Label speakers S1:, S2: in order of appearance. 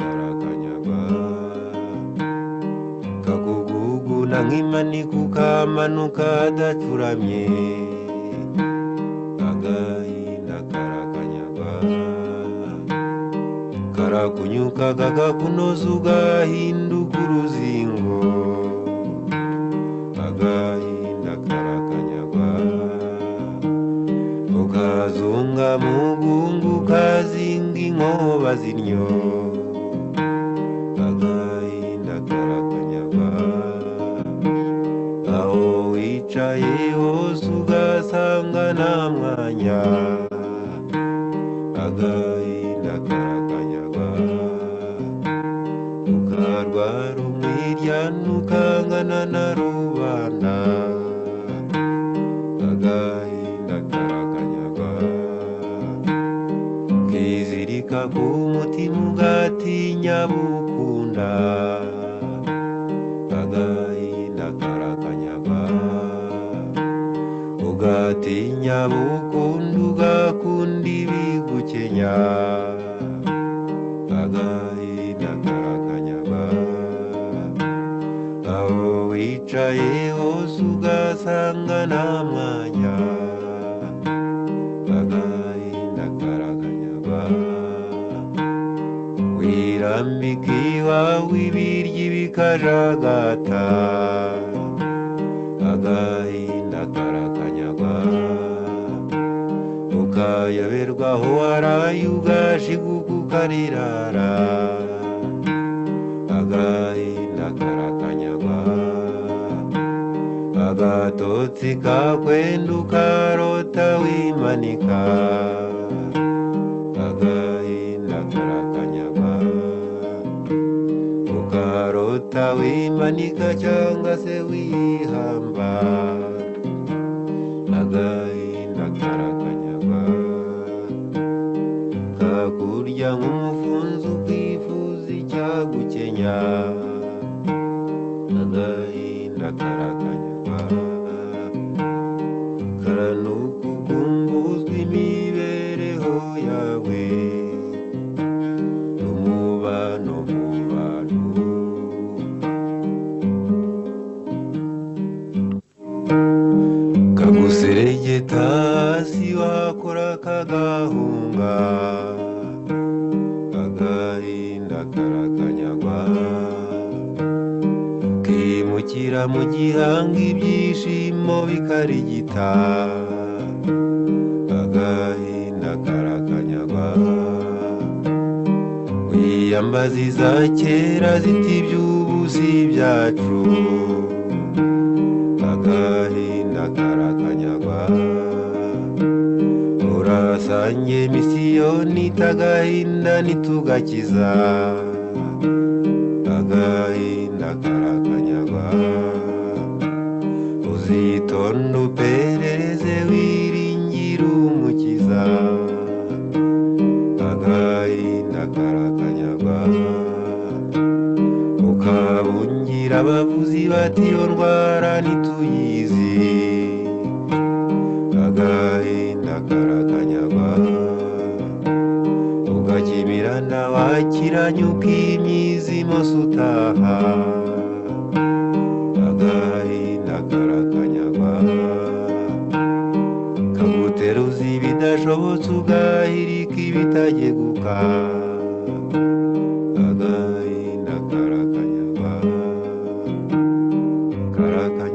S1: karakanyagwa kakuguguna nk'imani kukamanuka adacuramye agahinda karakanyagwa karakunyuka kakakunoza ugahinduka uruzingo agahinda karakanyagwa ukazunga mugungu ukazinga inkoba zinyo agahinda karakanyagwa aho wicaye hose ugasanga nta mwanya agahinda karakanyagwa ukarwara umwiryane ukangana na rubanda agahinda karakanyagwa ukizirika ku mutima ugatinya bukunda agahinda karakanyagwa ugatinya bukunda ugakunda ibigukenya agahinda karakanyagwa aho wicaye hose ugasanga nta mwanya agahinda karakanyagwa wirambika iwawe ibiryo bikajagata agahinda karakanyagwa ukayoberwa aho waraye ugashiguka ukarirara agahinda karakanyagwa agatotsi kakwenda ukarota wimanika agahinda karakanyagwa ukarota wimanika cyangwa se wihamba agahinda karakanyagwa kakurya nk'umufunzo ukifuza icyagukenya agahinda karakanyagwa karanuka ukumbuzwa imibereho yawe n'umubano mu bantu kaguseregeta hasi wakora kagahunga agahinda karakanyagwa kimukira mu gihanga ibyishimo bikarigita agahinda karakanyagwa wiyambaza iza kera ziti by'ubu si ibyacu agahinda karakanyagwa urasange misiyoni tagahinda nitugakiza agahinda karakanyagwa uzitonda uperereze wiringira umukiza agahinda karakanyagwa ukabungira abavuzi bati iyo ndwara ntituyizi agahinda karakanyagwa ugakimirana wakiranye ukimyizimo sutaha agahinda karakanyagwa kaguteruza ibidashobotse ugahirika ibitageguka agahinda karakanyagwa karakanyagwa